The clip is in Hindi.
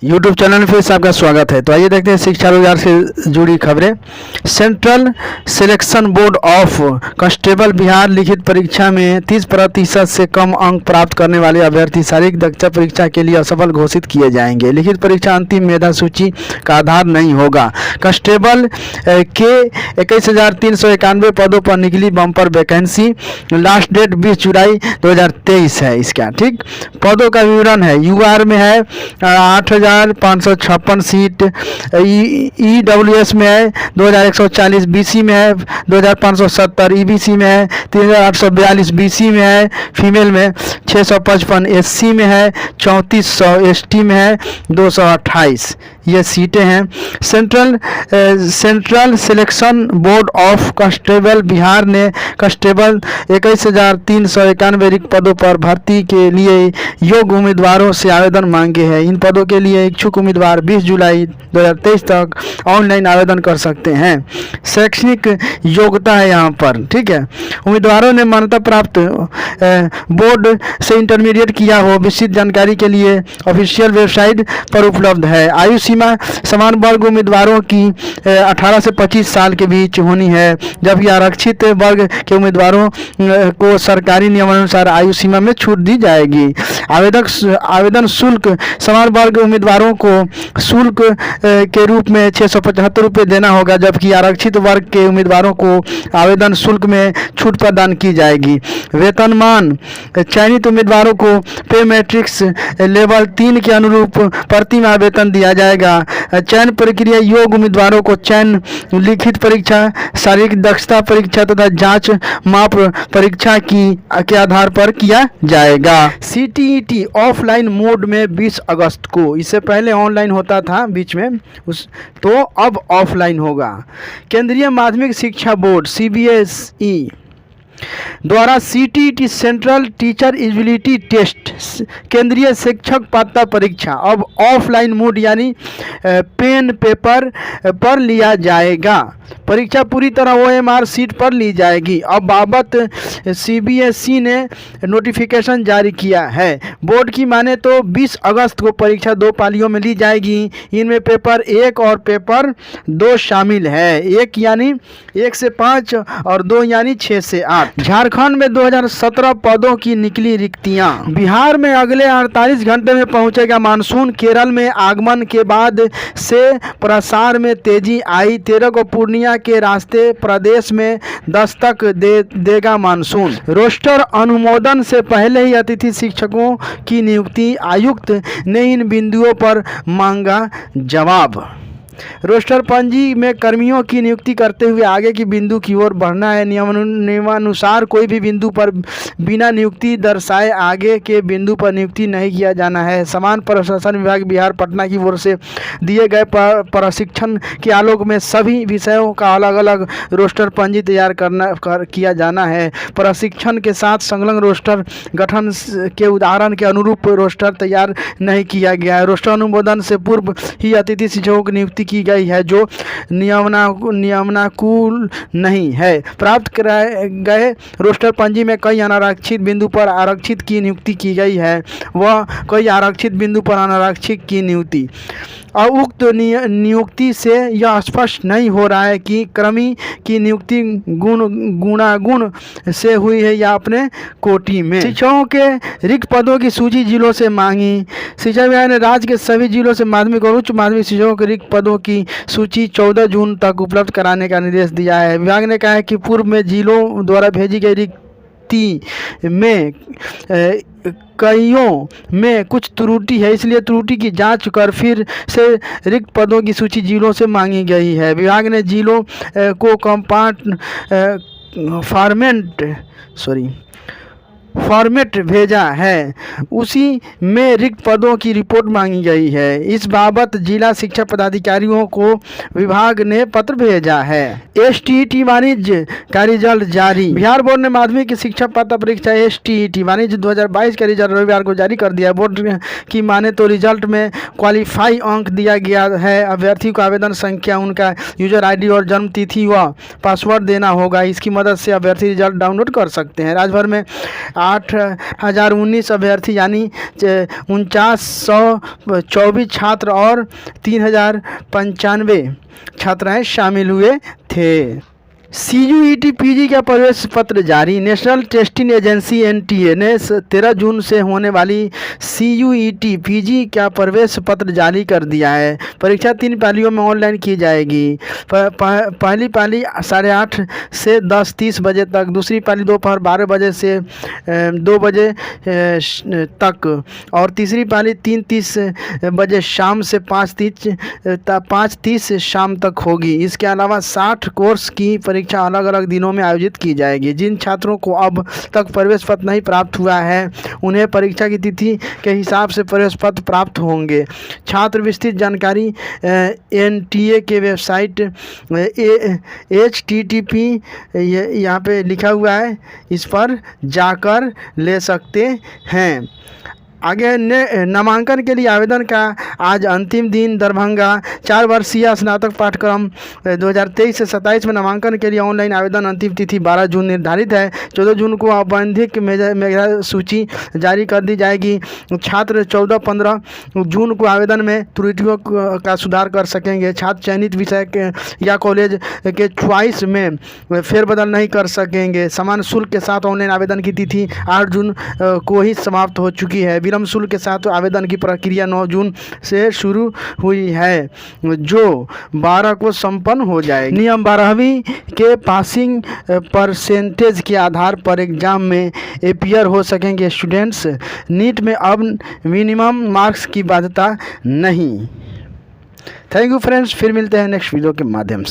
यूट्यूब चैनल में फिर से आपका स्वागत है। तो आइए देखते हैं शिक्षा रोजगार से जुड़ी खबरें। Central selection board of constable Bihar लिखित परीक्षा में 30% से कम अंक प्राप्त करने वाले अभ्यर्थी शारीरिक दक्षता परीक्षा के लिए असफल घोषित किए जाएंगे। लिखित परीक्षा अंतिम मेधा सूची का आधार नहीं होगा। कांस्टेबल के 21,391 पदों पर निकली बम्पर वैकेंसी। लास्ट डेट 20 जुलाई 2023 है इसका। ठीक, पदों का विवरण है। यूआर में है 8,556 सीट, EWS में है 2,140, BC में है 2,570, EBC में है 3,842, BC में है फीमेल में 655, SC में है 3400, ST में है 228। ये सीटें हैं। Central selection board of constable Bihar ने कांस्टेबल 21,391 रिक्त पदों पर भर्ती के लिए योग्य उम्मीदवारों से आवेदन मांगे हैं। इन पदों के लिए इच्छुक उम्मीदवार 20 जुलाई 2023 तक ऑनलाइन आवेदन कर सकते हैं। शैक्षणिक योग्यता है यहाँ पर। ठीक है, उम्मीदवारों ने मान्यता प्राप्त बोर्ड से इंटरमीडिएट किया हो। विस्तृत जानकारी के लिए ऑफिशियल वेबसाइट पर उपलब्ध है। आयु सीमा समान वर्ग उम्मीदवारों की 18 से 25 साल के बीच होनी है, जबकि आरक्षित वर्ग के उम्मीदवारों को सरकारी नियमानुसार आयु सीमा में छूट दी जाएगी। आवेदन शुल्क समान वर्ग उम्मीदवारों को शुल्क के रूप में 675 रुपये देना होगा, जबकि आरक्षित वर्ग के उम्मीदवारों को आवेदन शुल्क में छूट प्रदान की जाएगी। वेतनमान चयनित उम्मीदवारों को पे मैट्रिक्स लेवल 3 के अनुरूप प्रति माह वेतन दिया जाएगा। चयन प्रक्रिया योग्य उम्मीदवारों को चयन लिखित परीक्षा, शारीरिक दक्षता परीक्षा तथा जांच माप परीक्षा के आधार पर किया जाएगा। CTET ऑफलाइन मोड में 20 अगस्त को, इससे पहले ऑनलाइन होता था बीच में तो अब ऑफलाइन होगा। केंद्रीय माध्यमिक शिक्षा बोर्ड CBSE द्वारा CTET central teacher eligibility test केंद्रीय शिक्षक पात्रता परीक्षा अब ऑफलाइन मोड यानी पेन पेपर पर लिया जाएगा। परीक्षा पूरी तरह OMR सीट पर ली जाएगी। अब बाबत CBSE ने नोटिफिकेशन जारी किया है। बोर्ड की माने तो 20 अगस्त को परीक्षा 2 पालियों में ली जाएगी। इनमें पेपर 1 और पेपर 2 शामिल है। 1 यानी 1 से 5 और 2 यानी 6 से 8। झारखंड में 2017 पदों की निकली रिक्तियां। बिहार में अगले 48 घंटे में पहुंचेगा मानसून। केरल में आगमन के बाद से प्रसार में तेजी आई। 13 को पूर्णिया के रास्ते प्रदेश में दस्तक देगा मानसून। रोस्टर अनुमोदन से पहले ही अतिथि शिक्षकों की नियुक्ति, आयुक्त ने इन बिंदुओं पर मांगा जवाब। रोस्टर पंजी में कर्मियों की नियुक्ति करते हुए आगे की बिंदु की ओर बढ़ना है। नियमानुसार कोई भी बिंदु पर बिना नियुक्ति दर्शाए आगे के बिंदु पर नियुक्ति नहीं किया जाना है। समान प्रशासन विभाग बिहार पटना की ओर से दिए गए प्रशिक्षण के आलोक में सभी विषयों का अलग अलग रोस्टर पंजी तैयार किया जाना है। प्रशिक्षण के साथ संलग्न रोस्टर गठन के उदाहरण के अनुरूप रोस्टर तैयार नहीं किया गया है। रोस्टर अनुमोदन से पूर्व ही अतिथि शिक्षकों की नियुक्ति की गई है जो नियमानुकूल नहीं है। प्राप्त कराए गए रोस्टर पंजी में कई अनारक्षित बिंदु पर आरक्षित की नियुक्ति की गई है, वह कई आरक्षित बिंदु पर अनारक्षित की नियुक्ति। उक्त नियुक्ति से यह स्पष्ट नहीं हो रहा है कि कर्मी की नियुक्ति गुणागुण से हुई है या अपने कोटि में। शिक्षकों के रिक्त पदों की सूची जिलों से मांगी। शिक्षा विभाग ने राज्य के सभी जिलों से माध्यमिक और उच्च माध्यमिक शिक्षकों के रिक्त पदों की सूची 14 जून तक उपलब्ध कराने का निर्देश दिया है। विभाग ने कहा है कि पूर्व में जिलों द्वारा भेजी गई रिक्ति में कईयों में कुछ त्रुटि है, इसलिए त्रुटि की जांच कर फिर से रिक्त पदों की सूची जिलों से मांगी गई है। विभाग ने जिलों को फॉर्मेट भेजा है, उसी में रिक्त पदों की रिपोर्ट मांगी गई है। इस बाबत जिला शिक्षा पदाधिकारियों को विभाग ने पत्र भेजा है। STET वाणिज्य का रिजल्ट जारी। बिहार बोर्ड ने माध्यमिक शिक्षा पात्रता परीक्षा STET वाणिज्य 2022 का रिजल्ट रविवार को जारी कर दिया। बोर्ड की माने तो रिजल्ट में क्वालिफाई अंक दिया गया है। अभ्यर्थी को आवेदन संख्या, उनका यूजर ID और जन्म तिथि व पासवर्ड देना होगा। इसकी मदद से अभ्यर्थी रिजल्ट डाउनलोड कर सकते हैं। राज्य भर में 8,019 अभ्यर्थी यानी 4924 छात्र और 3,095 छात्राएं शामिल हुए थे। CUET PG का प्रवेश पत्र जारी। नेशनल टेस्टिंग एजेंसी NTA ने 13 जून से होने वाली CUET PG का प्रवेश पत्र जारी कर दिया है। परीक्षा 3 पालियों में ऑनलाइन की जाएगी। पहली पाली 8:30 से 10:30 बजे तक, दूसरी पाली दोपहर 12 बजे से 2 बजे तक और तीसरी पाली 3:30 बजे शाम से 5:30 शाम तक होगी। इसके अलावा 60 कोर्स की परीक्षा अलग अलग दिनों में आयोजित की जाएगी। जिन छात्रों को अब तक प्रवेश पत्र नहीं प्राप्त हुआ है उन्हें परीक्षा की तिथि के हिसाब से प्रवेश पत्र प्राप्त होंगे। छात्र विस्तृत जानकारी NTA के वेबसाइट HTTP यहाँ पे लिखा हुआ है, इस पर जाकर ले सकते हैं। आगे नामांकन के लिए आवेदन का आज अंतिम दिन। दरभंगा 4 वर्षीय स्नातक पाठ्यक्रम 2023 से 27 में नामांकन के लिए ऑनलाइन आवेदन अंतिम तिथि 12 जून निर्धारित है। 14 जून को औपबंधिक मेधा सूची जारी कर दी जाएगी। छात्र 14-15 जून को आवेदन में त्रुटियों का सुधार कर सकेंगे। छात्र चयनित विषय या कॉलेज के चॉइस में फेरबदल नहीं कर सकेंगे। समान शुल्क के साथ ऑनलाइन आवेदन की तिथि 8 जून को ही समाप्त हो चुकी है। विलम्ब शुल्क के साथ आवेदन की प्रक्रिया 9 जून से शुरू हुई है, जो 12 को संपन्न हो जाएगी। नियम 12वीं के पासिंग परसेंटेज के आधार पर एग्जाम में अपीयर हो सकेंगे स्टूडेंट्स। नीट में अब मिनिमम मार्क्स की बाध्यता नहीं। थैंक यू फ्रेंड्स, फिर मिलते हैं नेक्स्ट वीडियो के माध्यम से।